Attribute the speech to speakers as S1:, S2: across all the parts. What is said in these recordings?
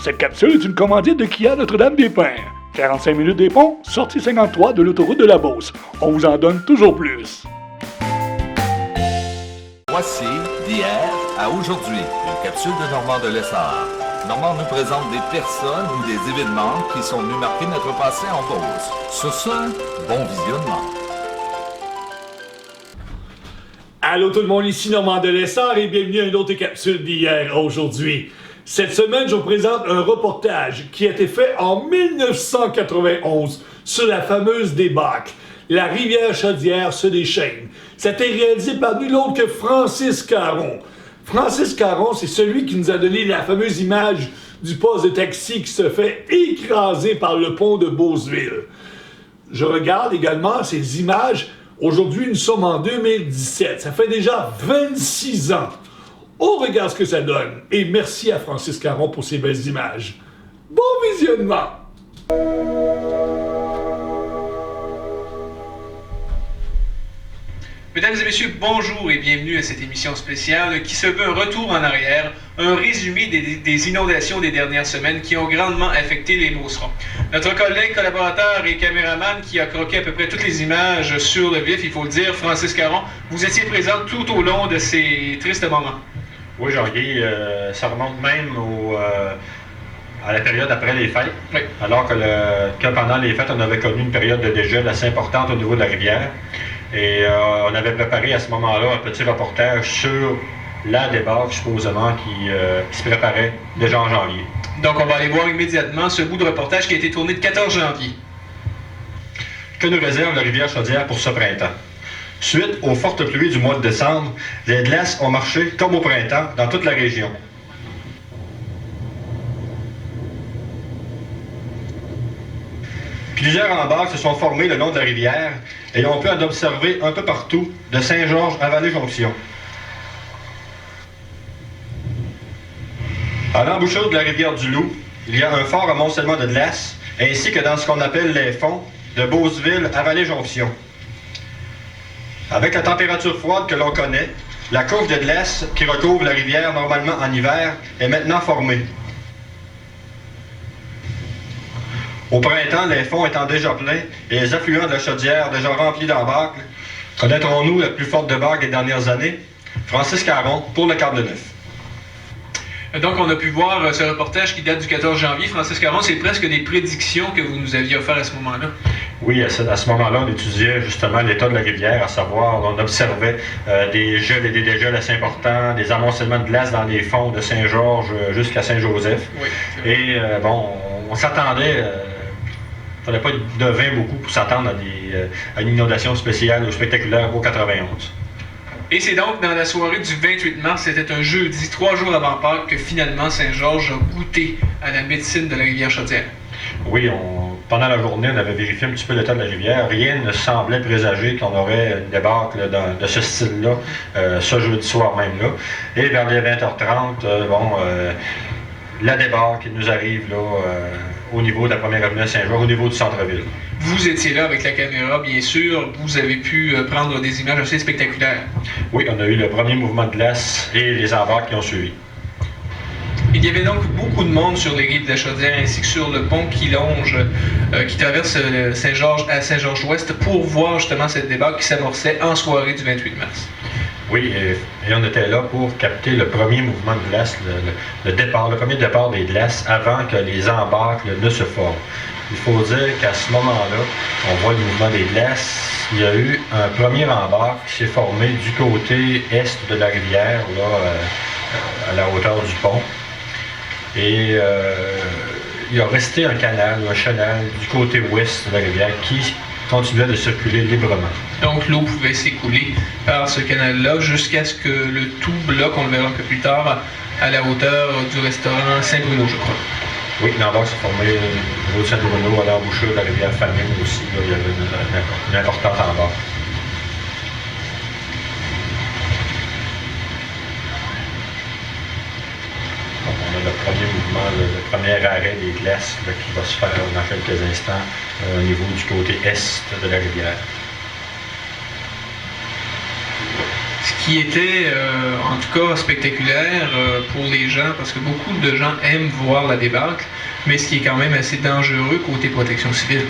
S1: Cette capsule est une commandite de Kia Notre-Dame-des-Pins. 45 minutes des ponts, sortie 53 de l'autoroute de la Beauce. On vous en donne toujours plus.
S2: Voici d'hier à aujourd'hui, une capsule de Normand de Lessard. Normand nous présente des personnes ou des événements qui sont venus marquer notre passé en Beauce. Sur ce, bon visionnement.
S3: Allô tout le monde, ici Normand de Lessard et bienvenue à une autre capsule d'hier à aujourd'hui. Cette semaine, je vous présente un reportage qui a été fait en 1991 sur la fameuse débâcle. La rivière Chaudière se déchaîne. Ça a été réalisé par nul autre que Francis Caron. Francis Caron, c'est celui qui nous a donné la fameuse image du poste de taxi qui se fait écraser par le pont de Beauceville. Je regarde également ces images. Aujourd'hui, nous sommes en 2017. Ça fait déjà 26 ans. On regarde ce que ça donne. Et merci à Francis Caron pour ces belles images. Bon visionnement!
S4: Mesdames et messieurs, bonjour et bienvenue à cette émission spéciale qui se veut un retour en arrière, un résumé des inondations des dernières semaines qui ont grandement affecté les Beaucerons. Notre collègue, collaborateur et caméraman qui a croqué à peu près toutes les images sur le vif, il faut le dire, Francis Caron, vous étiez présent tout au long de ces tristes moments.
S5: Oui, Jean-Guy, ça remonte même à la période après les fêtes, oui. Alors que pendant les fêtes, on avait connu une période de dégel assez importante au niveau de la rivière. Et on avait préparé à ce moment-là un petit reportage sur la débâcle, supposément, qui se préparait déjà en janvier.
S4: Donc, on va aller voir immédiatement ce bout de reportage qui a été tourné le 14 janvier.
S5: Que nous réserve la rivière Chaudière pour ce printemps? Suite aux fortes pluies du mois de décembre, les glaces ont marché comme au printemps dans toute la région. Plusieurs embarques se sont formées le long de la rivière et on peut en observer un peu partout, de Saint-Georges à Vallée-Jonction. À l'embouchure de la rivière du Loup, il y a un fort amoncellement de glace, ainsi que dans ce qu'on appelle les fonds, de Beauceville à Vallée-Jonction. Avec la température froide que l'on connaît, la couche de glace qui recouvre la rivière normalement en hiver est maintenant formée. Au printemps, les fonds étant déjà pleins et les affluents de la Chaudière déjà remplis d'embâcles, connaîtrons-nous la plus forte débâcle des dernières années? Francis Caron pour le Câble Neuf.
S4: Donc, on a pu voir ce reportage qui date du 14 janvier. Francis Caron, c'est presque des prédictions que vous nous aviez offertes à ce moment-là.
S5: Oui, à ce moment-là, on étudiait justement l'état de la rivière, à savoir, on observait des gels et des dégels assez importants, des amoncellements de glace dans les fonds de Saint-Georges jusqu'à Saint-Joseph. Oui, et on s'attendait, il ne fallait pas de vin beaucoup pour s'attendre à une inondation spéciale ou spectaculaire au 91.
S4: Et c'est donc dans la soirée du 28 mars, c'était un jeudi, 3 jours avant Pâques, que finalement Saint-Georges a goûté à la médecine de la rivière Chaudière.
S5: Oui, pendant la journée, on avait vérifié un petit peu l'état de la rivière. Rien ne semblait présager qu'on aurait une débâcle de ce style-là, ce jeudi soir même-là. Et vers les 20h30, la débâcle nous arrive là, au niveau de la première avenue de Saint-Georges, au niveau du centre-ville.
S4: Vous étiez là avec la caméra, bien sûr. Vous avez pu prendre des images assez spectaculaires.
S5: Oui, on a eu le premier mouvement de glace et les embarques qui ont suivi.
S4: Il y avait donc beaucoup de monde sur les rives de la Chaudière ainsi que sur le pont qui longe, qui traverse Saint-Georges à Saint-Georges-Ouest pour voir justement cette débâcle qui s'amorçait en soirée du 28 mars. Oui,
S5: et on était là pour capter le premier mouvement de glace, le premier départ des glaces avant que les embâcles ne se forment. Il faut dire qu'à ce moment-là, on voit le mouvement des glaces. Il y a eu un premier embâcle qui s'est formé du côté est de la rivière, là, à la hauteur du pont. Et il a resté un canal, un chenal du côté ouest de la rivière qui continuait de circuler librement.
S4: Donc l'eau pouvait s'écouler par ce canal-là jusqu'à ce que le tout bloque, on le verra un peu plus tard, à la hauteur du restaurant Saint-Bruno, je crois.
S5: Oui, l'embarque s'est formé au niveau de Saint-Bruno, à l'embouchure de la rivière Famine aussi. Là, il y avait une importante embarque. Le premier mouvement, le premier arrêt des glaces là, qui va se faire dans quelques instants au niveau du côté est de la rivière.
S4: Ce qui était en tout cas spectaculaire pour les gens, parce que beaucoup de gens aiment voir la débâcle, mais ce qui est quand même assez dangereux côté protection civile.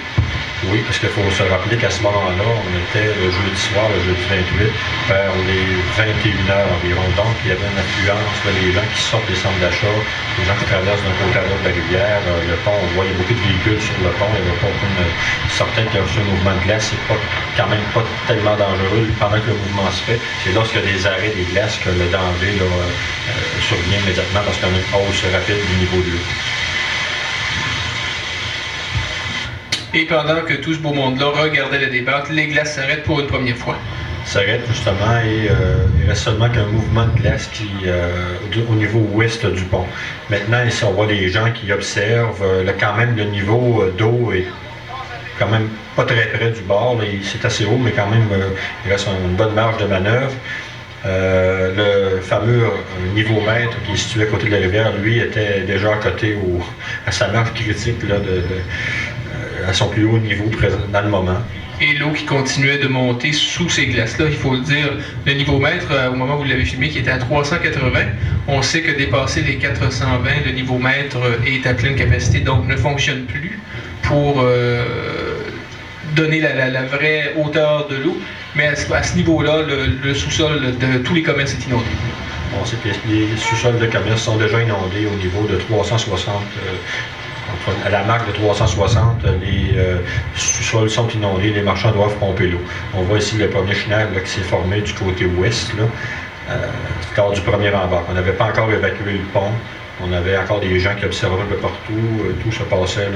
S5: Oui, parce qu'il faut se rappeler qu'à ce moment-là, on était le jeudi soir, le jeudi 28, vers les 21h environ. Donc, il y avait une affluence, les gens qui sortent des centres d'achat, les gens qui traversent d'un côté à l'autre de la rivière, le pont, on voit, il y a beaucoup de véhicules sur le pont, il y avait pas certains qui ont reçu un mouvement de glace, c'est quand même pas tellement dangereux pendant que le mouvement se fait. C'est lorsqu'il y a des arrêts des glaces que le danger survient immédiatement parce qu'il y a une hausse rapide du niveau de l'eau.
S4: Et pendant que tout ce beau monde-là regardait la débâcle, les glaces s'arrêtent pour une première fois.
S5: S'arrête justement et il reste seulement qu'un mouvement de glace au niveau ouest du pont. Maintenant, ici, on voit les gens qui observent. Quand même, le niveau d'eau est quand même pas très près du bord. C'est assez haut, mais quand même, il reste une bonne marge de manœuvre. Le fameux niveau-mètre qui est situé à côté de la rivière, lui, était déjà à côté à sa marge critique là, à son plus haut niveau présent dans le moment.
S4: Et l'eau qui continuait de monter sous ces glaces-là, il faut le dire, le niveau-mètre, au moment où vous l'avez filmé, qui était à 380, on sait que dépasser les 420, le niveau-mètre est à pleine capacité, donc ne fonctionne plus pour donner la vraie hauteur de l'eau. Mais à ce niveau-là, le sous-sol de tous les commerces est inondé.
S5: On sait que les sous-sols de commerce sont déjà inondés au niveau de 360. À la marque de 360, les sous-sols sont inondés, les marchands doivent pomper l'eau. On voit ici le premier chenal qui s'est formé du côté ouest, lors du premier embarque. On n'avait pas encore évacué le pont, on avait encore des gens qui observaient un peu partout, tout se passait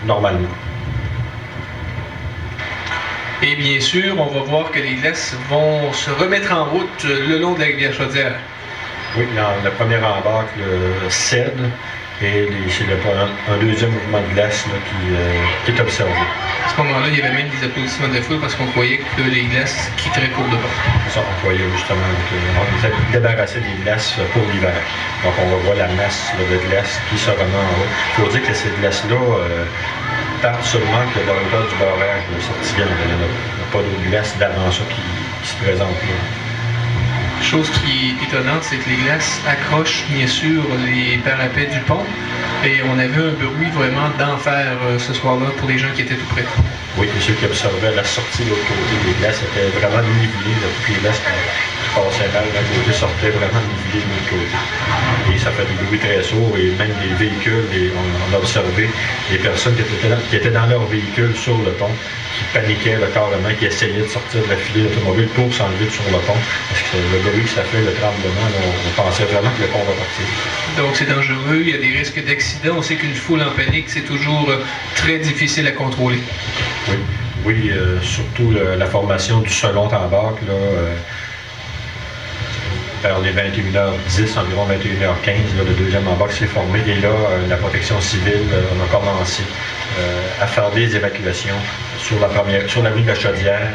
S5: normalement.
S4: Et bien sûr, on va voir que les glaces vont se remettre en route le long de la rivière Chaudière.
S5: Oui, le premier embarque cède. Et c'est un deuxième mouvement de glace qui est observé.
S4: À ce moment-là, il y avait même des applaudissements de foule parce qu'on croyait que les glaces quitteraient pour de bon.
S5: Ça, on croyait justement qu'on était débarrassé des glaces pour l'hiver. Donc, on revoit la masse de glace qui se remet en haut. Il faut dire que ces glaces-là partent seulement que de la hauteur du barrage de Sortigal. Il n'y a pas d'autres glaces d'avant ça qui se présentent là.
S4: Chose qui est étonnante, c'est que les glaces accrochent bien sûr les parapets du pont et on avait un bruit vraiment d'enfer ce soir-là pour les gens qui étaient tout près.
S5: Oui, et ceux qui observaient la sortie de l'autre côté des glaces étaient vraiment nivelés. Toutes les glaces qui passaient mal d'un côté sortaient vraiment nivelées de l'autre côté. Et ça fait des bruits très sourds et même des véhicules. On a observé des personnes qui étaient dans leur véhicule sur le pont, qui paniquaient carrément, qui essayaient de sortir de la filée d'automobile pour s'enlever sur le pont. Parce que le bruit que ça fait, le tremblement, on pensait vraiment que le pont va partir.
S4: Donc c'est dangereux, il y a des risques d'accident. On sait qu'une foule en panique, c'est toujours très difficile à contrôler.
S5: Oui, surtout la formation du second embarque, vers les 21h10, environ 21h15, le deuxième embarque s'est formé. Et là, la protection civile, on a commencé à faire des évacuations sur l'avenue de la Chaudière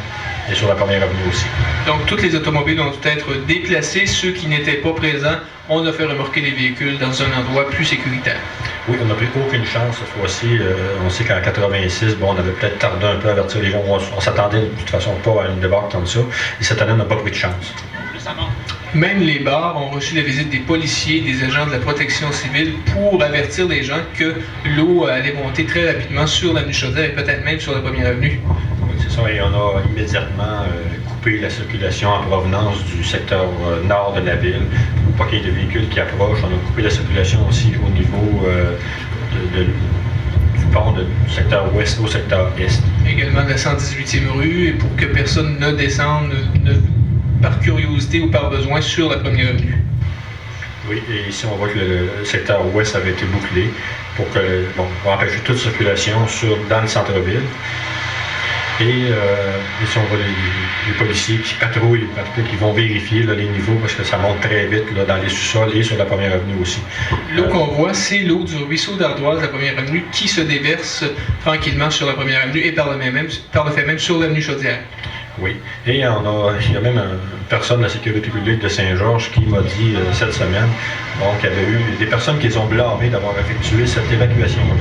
S5: et sur la première avenue aussi.
S4: Donc, toutes les automobiles ont dû être déplacées. Ceux qui n'étaient pas présents, on a fait remorquer les véhicules dans un endroit plus sécuritaire.
S5: Oui, on n'a pris aucune chance cette fois-ci. On sait qu'en 86, on avait peut-être tardé un peu à avertir les gens. On s'attendait de toute façon pas à une débarque comme ça. Et cette année, on n'a pas pris de chance.
S4: Même les bars ont reçu la visite des policiers, des agents de la protection civile pour avertir les gens que l'eau allait monter très rapidement sur l'avenue Chaudière et peut-être même sur la première avenue.
S5: Oui, c'est ça. Et on a immédiatement coupé la circulation en provenance du secteur nord de la ville. Pour pas qu'il y ait de véhicules qui approchent. On a coupé la circulation aussi au niveau du pont du secteur ouest au secteur est.
S4: Également de la 118e rue, et pour que personne ne descende par curiosité ou par besoin sur la première avenue.
S5: Oui, et ici on voit que le secteur ouest avait été bouclé pour empêcher toute circulation dans le centre-ville. Et ici on voit les policiers qui patrouillent, qui vont vérifier les niveaux parce que ça monte très vite dans les sous-sols et sur la première avenue aussi.
S4: L'eau qu'on voit, c'est l'eau du ruisseau d'Ardoise, la première avenue, qui se déverse tranquillement sur la première avenue et par le fait même sur l'avenue Chaudière.
S5: Oui. Et il y a même une personne de la sécurité publique de Saint-Georges qui m'a dit cette semaine qu'il y avait eu des personnes qui les ont blâmées d'avoir effectué cette évacuation-là.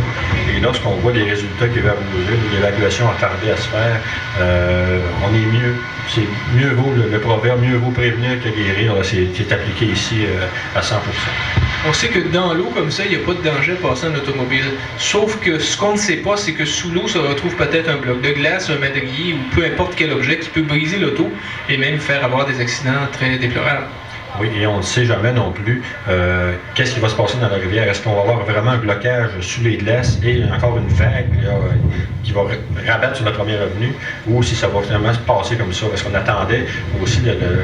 S5: Et lorsqu'on voit les résultats qui avaient bougé, l'évacuation a tardé à se faire, on est mieux. C'est mieux vaut le proverbe, mieux vaut prévenir que guérir. C'est appliqué ici à 100%.
S4: On sait que dans l'eau comme ça, il n'y a pas de danger à passer en automobile. Sauf que ce qu'on ne sait pas, c'est que sous l'eau se retrouve peut-être un bloc de glace, un madrier ou peu importe quel objet qui peut briser l'auto et même faire avoir des accidents très déplorables.
S5: Oui, et on ne sait jamais non plus qu'est-ce qui va se passer dans la rivière. Est-ce qu'on va avoir vraiment un blocage sous les glaces et encore une vague là, qui va rabattre sur la première avenue, ou si ça va finalement se passer comme ça? Parce qu'on attendait aussi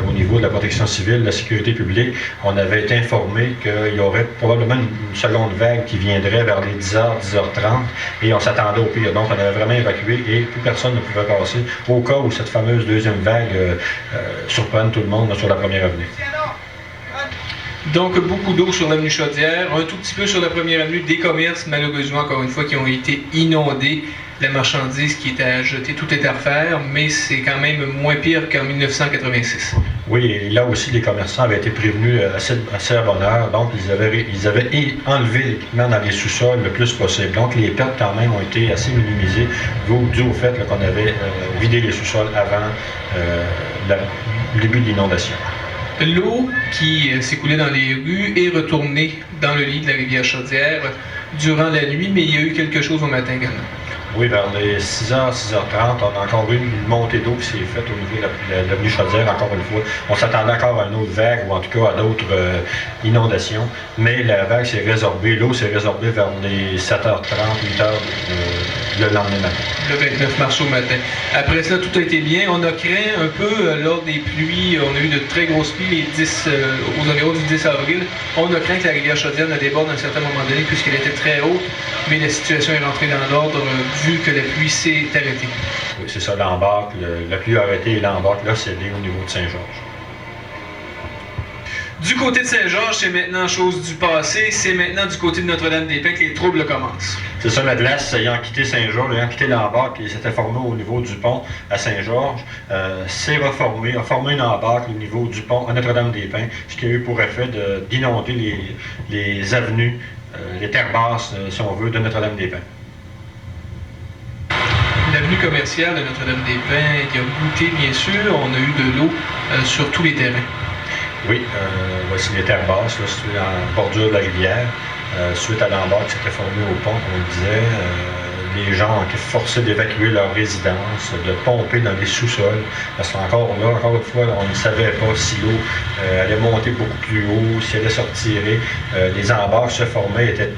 S5: au niveau de la protection civile, de la sécurité publique, on avait été informé qu'il y aurait probablement une seconde vague qui viendrait vers les 10h, 10h30, et on s'attendait au pire. Donc on avait vraiment évacué et plus personne ne pouvait passer au cas où cette fameuse deuxième vague surprenne tout le monde sur la première avenue.
S4: Donc, beaucoup d'eau sur l'avenue Chaudière, un tout petit peu sur la première avenue, des commerces, malheureusement, encore une fois, qui ont été inondés. La marchandise qui était à jeter, tout est à refaire, mais c'est quand même moins pire qu'en 1986.
S5: Oui, et là aussi, les commerçants avaient été prévenus assez à bonne heure, donc ils avaient enlevé l'équipement dans les sous-sols le plus possible. Donc, les pertes, quand même, ont été assez minimisées, dû au fait qu'on avait vidé les sous-sols avant le début de l'inondation.
S4: L'eau qui s'écoulait dans les rues est retournée dans le lit de la rivière Chaudière durant la nuit, mais il y a eu quelque chose au matin également.
S5: Oui, vers les 6h, 6h30, on a encore eu une montée d'eau qui s'est faite au niveau de l'avenue Chaudière, encore une fois. On s'attendait encore à une autre vague, ou en tout cas à d'autres inondations, mais la vague s'est résorbée, l'eau s'est résorbée vers les 7h30, 8h le lendemain matin.
S4: Le 29 mars au matin. Après cela, tout a été bien. On a craint un peu lors des pluies, on a eu de très grosses pluies aux environs du 10 avril. On a craint que la rivière Chaudière ne déborde à un certain moment donné puisqu'elle était très haute, mais la situation est rentrée dans l'ordre vu que la pluie s'est arrêtée.
S5: Oui, c'est ça, l'embarque, la pluie a arrêté et l'embarque là cédé au niveau de Saint-Georges.
S4: Du côté de Saint-Georges, c'est maintenant chose du passé. C'est maintenant du côté de Notre-Dame-des-Pins que les troubles commencent.
S5: C'est ça, la glace ayant quitté Saint-Georges, ayant quitté l'embarque et s'était formé au niveau du pont à Saint-Georges, s'est reformé, a formé une embarque au niveau du pont à Notre-Dame-des-Pins, ce qui a eu pour effet d'inonder les avenues, les terres basses, si on veut, de Notre-Dame-des-Pins.
S4: L'avenue commerciale de Notre-Dame-des-Pins qui a goûté, bien sûr. On a eu de l'eau sur tous les terrains.
S5: Oui, voici les terres basses, là, situées en bordure de la rivière. Suite à l'embarque qui s'était formé au pont, on le disait, les gens ont été forcés d'évacuer leur résidence, de pomper dans les sous-sols. Parce qu'encore là, encore une fois, on ne savait pas si l'eau allait monter beaucoup plus haut, si elle allait se retirer. Les embarques se formaient, étaient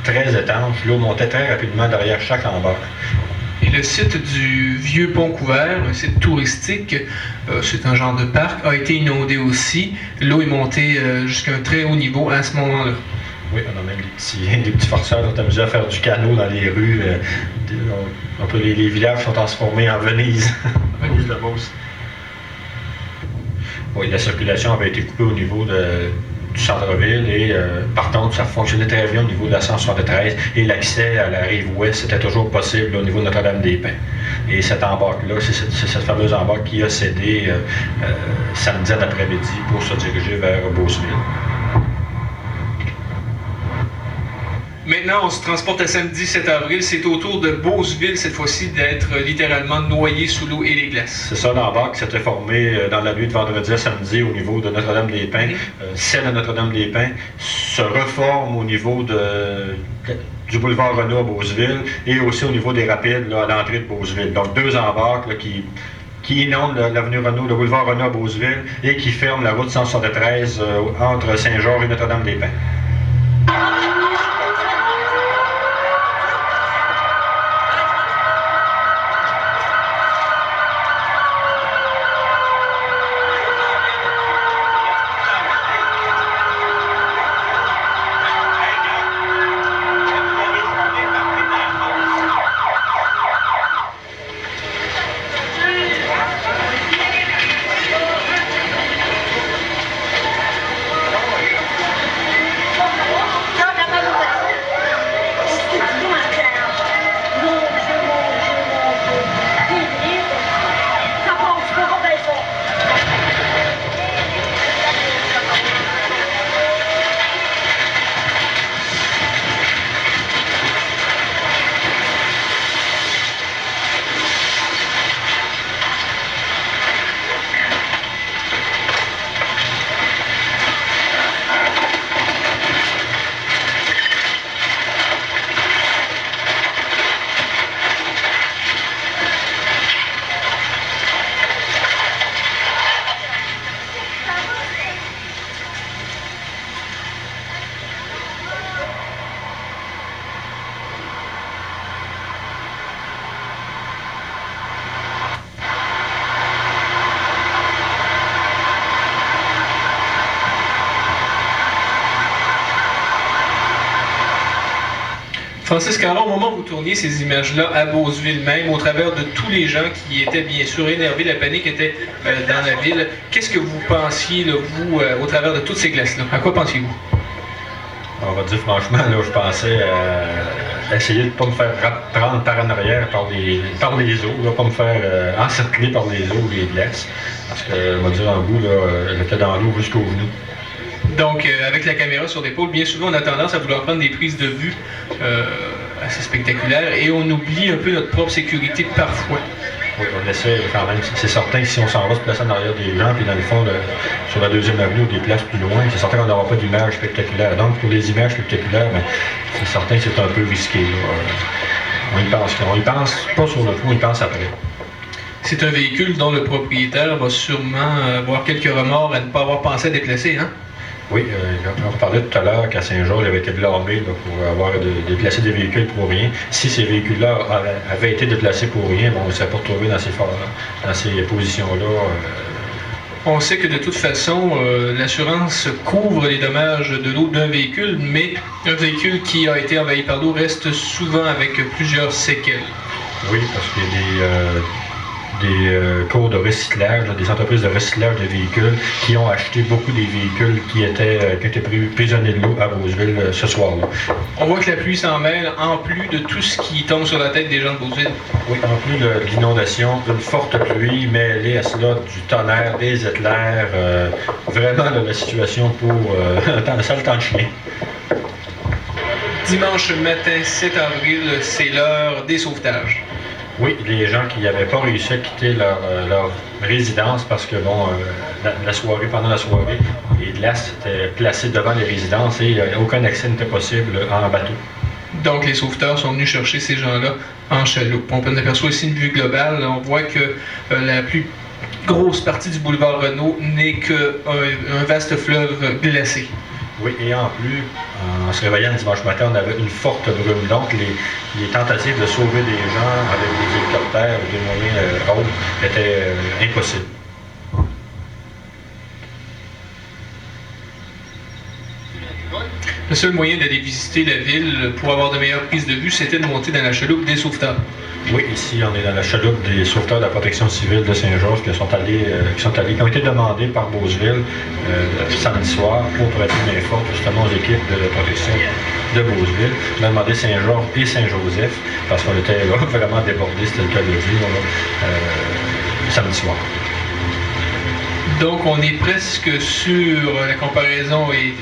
S5: très étanches. L'eau montait très rapidement derrière chaque embarque.
S4: Et le site du Vieux Pont Couvert, un site touristique, c'est un genre de parc, a été inondé aussi. L'eau est montée jusqu'à un très haut niveau à ce moment-là.
S5: Oui, on a même des petits forceurs qui sont amusés à faire du canot dans les rues. Les villages sont transformés en Venise. Venise de Beauce. Oui, la circulation avait été coupée au niveau du centre-ville et par contre, ça fonctionnait très bien au niveau de la 173 et l'accès à la rive ouest, c'était toujours possible au niveau de Notre-Dame-des-Pins. Et cette embarque-là, c'est cette fameuse embarque qui a cédé samedi en après-midi pour se diriger vers Beauceville.
S4: Maintenant, on se transporte à samedi 7 avril. C'est au tour de Beauceville, cette fois-ci, d'être littéralement noyé sous l'eau et les glaces.
S5: C'est ça, l'embarque s'était formée dans la nuit de vendredi à samedi au niveau de Notre-Dame-des-Pins. Celle de Notre-Dame-des-Pins se reforme au niveau du boulevard Renault à Beauceville et aussi au niveau des rapides là, à l'entrée de Beauceville. Donc, deux embarques là, qui inondent l'avenue Renault, le boulevard Renault à Beauceville et qui ferment la route 173 entre Saint-Georges et Notre-Dame-des-Pins.
S4: Francis Caron, au moment où vous tourniez ces images-là à Beauceville même, au travers de tous les gens qui étaient bien sûr énervés, la panique était dans la ville, qu'est-ce que vous pensiez, là, vous, au travers de toutes ces glaces-là? À quoi pensiez-vous?
S5: On va dire franchement, là, je pensais essayer de ne pas me faire prendre par en arrière par les eaux, là, pas me faire encercler par les eaux ou les glaces. Parce que, on va dire en bout, j'étais dans l'eau jusqu'aux genoux.
S4: Donc, avec la caméra sur l'épaule, bien souvent, on a tendance à vouloir prendre des prises de vue assez spectaculaires et on oublie un peu notre propre sécurité parfois.
S5: Oui, on essaie quand même. C'est certain que si on s'en va se placer en arrière des gens, puis dans le fond, sur la deuxième avenue ou des places plus loin, c'est certain qu'on n'aura pas d'image spectaculaire. Donc, pour les images spectaculaires, ben, c'est certain que c'est un peu risqué. On y pense pas sur le coup, on y pense après.
S4: C'est un véhicule dont le propriétaire va sûrement avoir quelques remords à ne pas avoir pensé à déplacer, hein?
S5: Oui, on parlait tout à l'heure qu'à Saint-Georges, il avait été blâmé pour avoir déplacé des véhicules pour rien. Si ces véhicules-là avaient été déplacés pour rien, bon, on ne serait pas retrouvé dans ces positions-là.
S4: On sait que de toute façon, l'assurance couvre les dommages de l'eau d'un véhicule, mais un véhicule qui a été envahi par l'eau reste souvent avec plusieurs séquelles. Oui,
S5: parce qu'il y a des cours de recyclage, des entreprises de recyclage de véhicules qui ont acheté beaucoup des véhicules qui étaient prisonniers de l'eau à Beauceville ce soir-là.
S4: On voit que la pluie s'en mêle, en plus de tout ce qui tombe sur la tête des gens de Beauceville.
S5: Oui, en plus de l'inondation, d'une forte pluie mêlée à cela du tonnerre, des éclairs, vraiment la situation pour un sale temps de chien.
S4: Dimanche matin 7 avril, c'est l'heure des sauvetages.
S5: Oui, les gens qui n'avaient pas réussi à quitter leur résidence parce que, bon, pendant la soirée, les glaces étaient placées devant les résidences et aucun accès n'était possible en bateau. Donc, les sauveteurs sont venus chercher ces gens-là en chaloupe. On aperçoit ici une vue globale. On voit que la plus grosse partie du boulevard Renault n'est qu'un vaste fleuve glacé. Oui, et en plus, en se réveillant le dimanche matin, on avait une forte brume. Donc, les tentatives de sauver des gens avec des hélicoptères ou des moyens autres étaient impossibles. Le seul moyen d'aller visiter la ville pour avoir de meilleures prises de vue, c'était de monter dans la chaloupe des sauveteurs. Oui, ici, on est dans la chaloupe des sauveteurs de la protection civile de Saint-Georges qui ont été demandés par Beauceville samedi soir pour prêter main forte justement aux équipes de protection de Beauceville. On a demandé Saint-Georges et Saint-Joseph parce qu'on était là, vraiment débordés, c'était le cas de le dire, samedi soir. Donc, on est presque sur, la comparaison est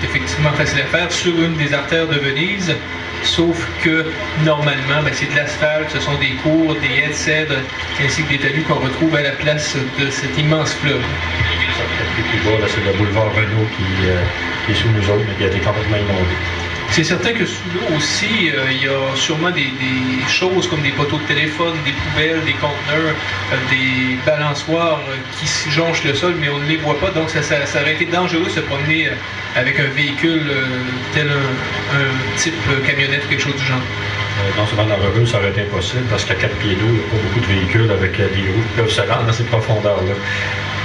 S5: effectivement facile à faire, sur une des artères de Venise, sauf que, normalement, c'est de l'asphalte, ce sont des cours, des haies de cèdre, ainsi que des talus qu'on retrouve à la place de cet immense fleuve. Plus bas, c'est le boulevard Renault qui est sous nous autres, mais qui a été complètement inondé. C'est certain que sous l'eau aussi, il y a sûrement des choses comme des poteaux de téléphone, des poubelles, des conteneurs, des balançoires qui jonchent le sol, mais on ne les voit pas. Donc ça aurait été dangereux de se promener avec un véhicule tel un type camionnette ou quelque chose du genre. Non seulement dans la rue, ça aurait été impossible parce qu'à 4 pieds d'eau, il n'y a pas beaucoup de véhicules avec des roues qui peuvent se rendre dans ces profondeurs-là.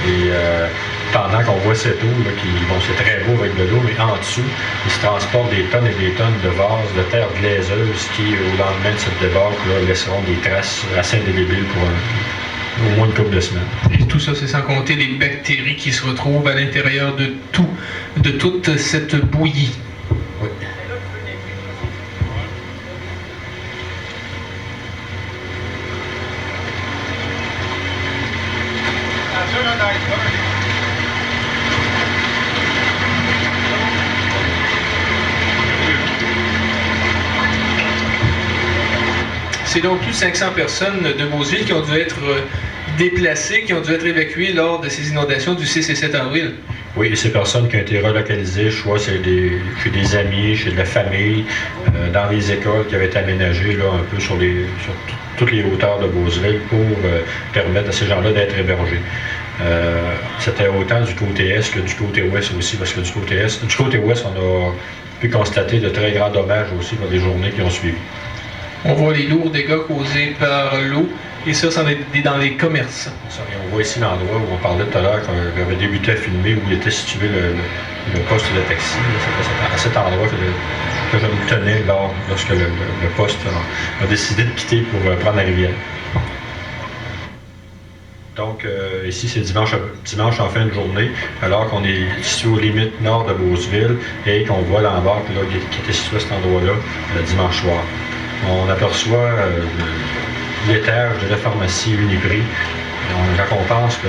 S5: Et pendant qu'on voit cette eau, c'est très beau avec de l'eau, mais en dessous, il se transporte des tonnes et des tonnes de vases de terre glaiseuse qui, au lendemain de cette débâcle, laisseront des traces assez indélébiles pour au moins une couple de semaines. Et tout ça, c'est sans compter les bactéries qui se retrouvent à l'intérieur de toute cette bouillie. Oui. C'est donc plus de 500 personnes de Beauceville qui ont dû être déplacées, qui ont dû être évacuées lors de ces inondations du 6 et 7 avril. Oui, et ces personnes qui ont été relocalisées, je crois, chez des amis, chez de la famille, dans les écoles qui avaient été aménagées là, un peu sur toutes les hauteurs de Beauceville pour permettre à ces gens-là d'être hébergés. C'était autant du côté est que du côté ouest aussi, parce que du côté ouest, on a pu constater de très grands dommages aussi dans les journées qui ont suivi. On voit les lourds dégâts causés par l'eau, et ça, c'en est dans les commerces. On voit ici l'endroit où on parlait tout à l'heure, qu'on avait débuté à filmer, où était situé le poste de taxi. C'est à cet endroit que que je me tenais lorsque le poste a décidé de quitter pour prendre la rivière. Donc, ici, c'est dimanche en fin de journée, alors qu'on est situé aux limites nord de Beauceville et qu'on voit l'embarque qui était situé à cet endroit-là dimanche soir. On aperçoit l'étage de la pharmacie Uniprix. Quand on pense que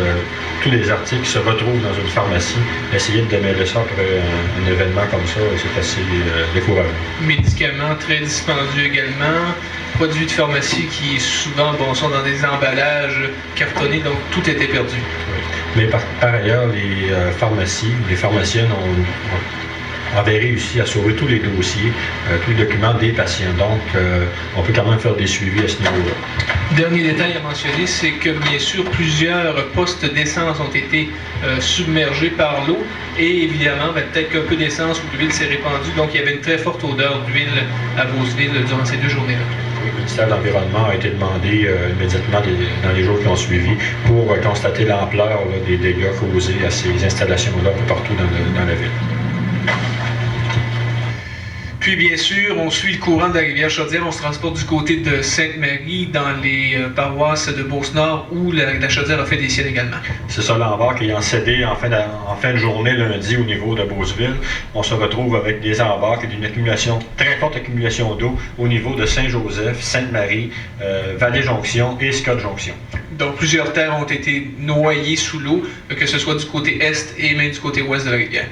S5: tous les articles se retrouvent dans une pharmacie, essayer de démêler ça après un événement comme ça, c'est assez décourageant.
S4: Médicaments très dispendieux également. Produits de pharmacie qui souvent sont dans des emballages cartonnés, donc tout était perdu.
S5: Oui. Mais par ailleurs, les pharmaciennes avaient réussi à sauver tous les dossiers, tous les documents des patients. Donc, on peut quand même faire des suivis à ce niveau-là.
S4: Dernier détail à mentionner, c'est que bien sûr, plusieurs postes d'essence ont été submergés par l'eau et évidemment, peut-être qu'un peu d'essence ou d'huile s'est répandue. Donc, il y avait une très forte odeur d'huile à Beauceville durant ces 2 journées-là.
S5: Le ministère de l'Environnement a été demandé immédiatement dans les jours qui ont suivi pour constater l'ampleur des dégâts causés à ces installations-là un peu partout dans la ville.
S4: Puis bien sûr, on suit le courant de la rivière Chaudière, on se transporte du côté de Sainte-Marie dans les paroisses de Beauce-Nord où la Chaudière a fait des siennes également.
S5: C'est ça, l'embarque ayant cédé en fin de journée lundi au niveau de Beauceville. On se retrouve avec des embarques et une très forte accumulation d'eau au niveau de Saint-Joseph, Sainte-Marie, Vallée-Jonction et Scott-Jonction.
S4: Donc plusieurs terres ont été noyées sous l'eau, que ce soit du côté est et même du côté ouest de la rivière.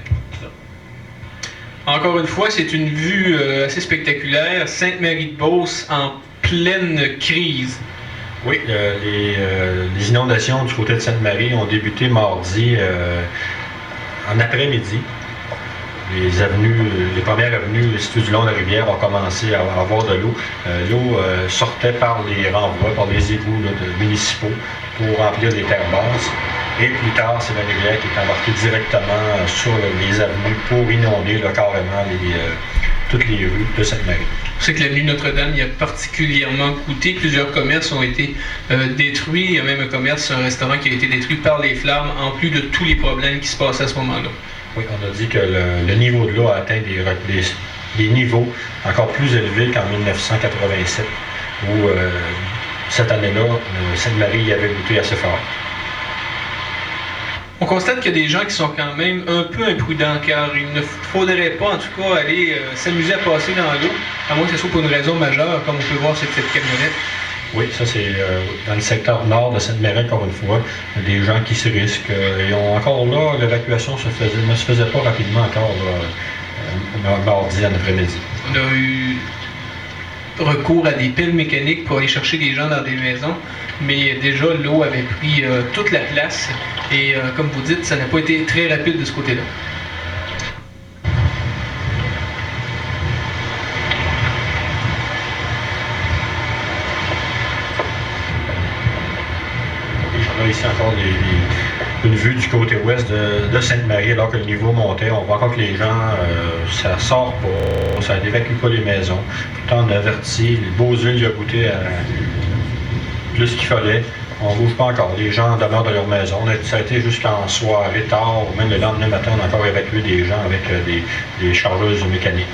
S4: Encore une fois, c'est une vue assez spectaculaire. Sainte-Marie-de-Beauce en pleine crise.
S5: Oui, les inondations du côté de Sainte-Marie ont débuté mardi en après-midi. Les premières avenues situées du long de la rivière ont commencé à avoir de l'eau. L'eau sortait par les renvois, par les égouts municipaux pour remplir les terres basses. Et plus tard, c'est la rivière qui est embarquée directement sur les avenues pour inonder carrément toutes les rues de Sainte-Marie.
S4: C'est que l'avenue Notre-Dame y a particulièrement coûté. Plusieurs commerces ont été détruits. Il y a même un restaurant qui a été détruit par les flammes, en plus de tous les problèmes qui se passaient à ce moment-là. Oui,
S5: on a dit que le niveau de l'eau a atteint des niveaux encore plus élevés qu'en 1987, où cette année-là, Sainte-Marie y avait goûté assez fort.
S4: On constate qu'il y a des gens qui sont quand même un peu imprudents, car il ne faudrait pas, en tout cas, aller s'amuser à passer dans l'eau, à moins que ce soit pour une raison majeure, comme on peut voir cette camionnette.
S5: Oui, ça c'est dans le secteur nord de Sainte-Marie, encore une fois, des gens qui se risquent. Et encore là, l'évacuation ne se faisait pas rapidement encore mardi en après-midi.
S4: On a eu recours à des piles mécaniques pour aller chercher des gens dans des maisons, mais déjà l'eau avait pris toute la place et comme vous dites, ça n'a pas été très rapide de ce côté-là.
S5: On a ici encore une vue du côté ouest de Sainte-Marie, alors que le niveau montait. On voit encore que les gens, ça sort pas, ça n'évacue pas les maisons. Pourtant, on a averti, le Beauceville y a goûté à plus qu'il fallait. On ne bouge pas encore. Les gens demeurent dans leur maison. Ça a été jusqu'en soirée, tard, ou même le lendemain matin, on a encore évacué des gens avec des chargeuses mécaniques.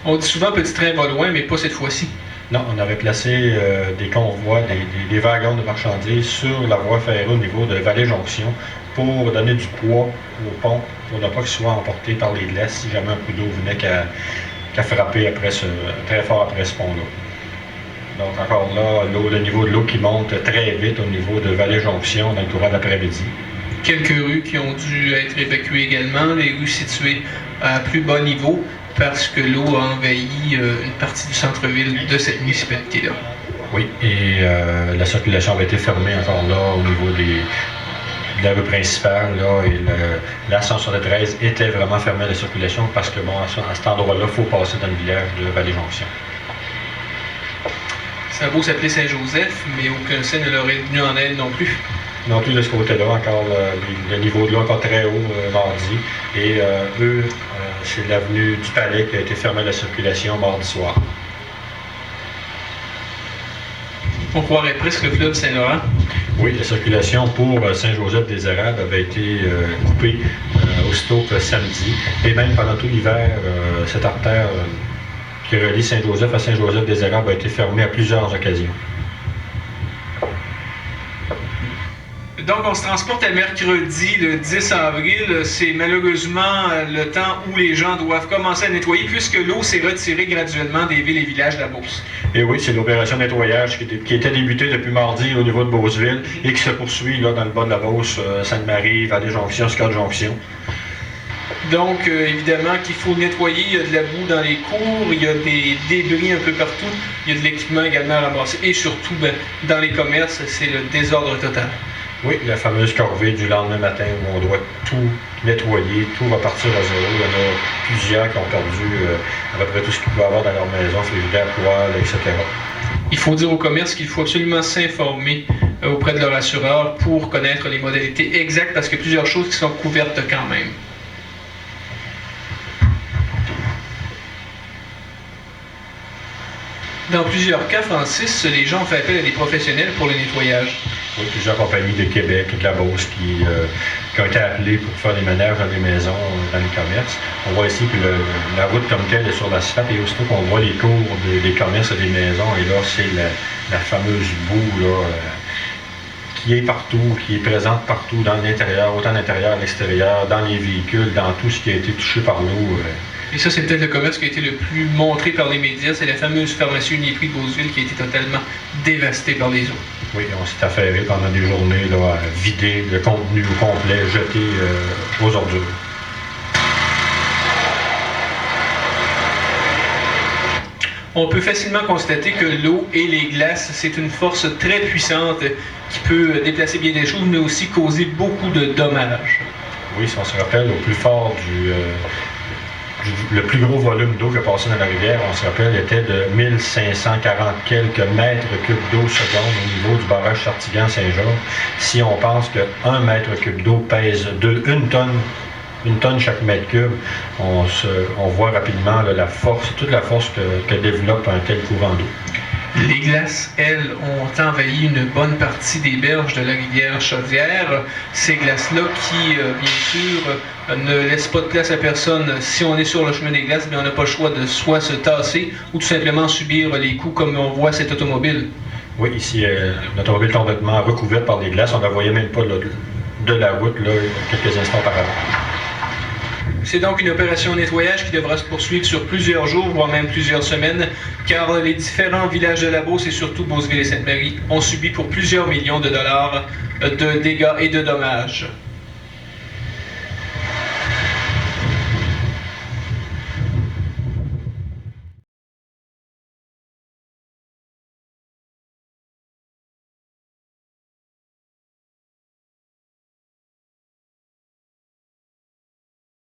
S4: On dit souvent petit train va loin, mais pas cette fois-ci.
S5: Non, on avait placé des convois, des wagons de marchandises sur la voie ferrée au niveau de Vallée-Jonction pour donner du poids au pont, pour ne pas qu'il soit emporté par les glaces si jamais un coup d'eau venait qu'à frapper très fort après ce pont-là. Donc encore là, le niveau de l'eau qui monte très vite au niveau de Vallée-Jonction dans le courant de l'après-midi.
S4: Quelques rues qui ont dû être évacuées également, les rues situées à plus bas niveau, parce que l'eau a envahi une partie du centre-ville de cette municipalité-là.
S5: Oui, et la circulation avait été fermée encore là au niveau de la rue principale, là, et la 173 était vraiment fermée à la circulation parce que bon, à cet endroit-là, il faut passer dans le village de Vallée-Jonction.
S4: Ça a beau s'appeler Saint-Joseph, mais aucun saint ne leur est venu en aide non plus.
S5: Non plus de ce côté-là, encore le niveau de l'eau encore très haut mardi. Et eux, c'est l'avenue du Palais qui a été fermée à la circulation mardi soir.
S4: On croirait presque le fleuve Saint-Laurent.
S5: Oui, la circulation pour Saint-Joseph-des-Érables avait été coupée aussitôt que samedi. Et même pendant tout l'hiver, cette artère qui relie Saint-Joseph à Saint-Joseph-des-Érables a été fermé à plusieurs occasions.
S4: Donc, on se transporte à mercredi, le 10 avril. C'est malheureusement le temps où les gens doivent commencer à nettoyer puisque l'eau s'est retirée graduellement des villes et villages de la Beauce.
S5: Et oui, c'est l'opération nettoyage qui était débutée depuis mardi au niveau de Beauceville et qui se poursuit là, dans le bas de la Beauce, Sainte-Marie, Vallée-Jonction, Scott-Jonction.
S4: Donc, évidemment qu'il faut nettoyer. Il y a de la boue dans les cours, il y a des débris un peu partout. Il y a de l'équipement également à ramasser. Et surtout, dans les commerces, c'est le désordre total.
S5: Oui, la fameuse corvée du lendemain matin où on doit tout nettoyer, tout va partir à zéro. Il y en a plusieurs qui ont perdu à peu près tout ce qu'ils pouvaient avoir dans leur maison, frigidaire, poêle, etc.
S4: Il faut dire au commerce qu'il faut absolument s'informer auprès de leur assureur pour connaître les modalités exactes parce qu'il y a plusieurs choses qui sont couvertes quand même. Dans plusieurs cas, Francis, les gens ont fait appel à des professionnels pour le nettoyage.
S5: Oui, plusieurs compagnies de Québec et de la Beauce qui ont été appelées pour faire des ménages dans les maisons, dans les commerces. On voit ici que la route comme telle est sur l'asphalte et aussitôt qu'on voit les cours des commerces et des maisons, et là, c'est la fameuse boue là, qui est partout, qui est présente partout dans l'intérieur, autant à l'intérieur, à l'extérieur, dans les véhicules, dans tout ce qui a été touché par l'eau.
S4: Et ça, c'est peut-être le commerce qui a été le plus montré par les médias. C'est la fameuse pharmacie Uniprix de Beauceville qui a été totalement dévastée par les eaux.
S5: Oui, on s'est affairé pendant des journées là, à vider le contenu au complet, jeté aux ordures.
S4: On peut facilement constater que l'eau et les glaces, c'est une force très puissante qui peut déplacer bien des choses, mais aussi causer beaucoup de dommages.
S5: Oui, si on se rappelle, au plus fort le plus gros volume d'eau qui a passé dans la rivière, on se rappelle, était de 1540 quelques mètres cubes d'eau seconde au niveau du barrage Chartigan-Saint-Georges. Si on pense qu'un mètre cube d'eau pèse une tonne chaque mètre cube, on voit rapidement là, toute la force que développe un tel courant d'eau.
S4: Les glaces, elles, ont envahi une bonne partie des berges de la rivière Chaudière. Ces glaces-là qui, bien sûr, ne laissent pas de place à personne. Si on est sur le chemin des glaces, bien, on n'a pas le choix de soit se tasser ou tout simplement subir les coups comme on voit cette automobile.
S5: Oui, ici, l'automobile est complètement recouverte par les glaces. On ne la voyait même pas de la route là, quelques instants auparavant.
S4: C'est donc une opération nettoyage qui devra se poursuivre sur plusieurs jours, voire même plusieurs semaines, car les différents villages de la Beauce et surtout Beauceville et Sainte-Marie ont subi pour plusieurs millions de dollars de dégâts et de dommages.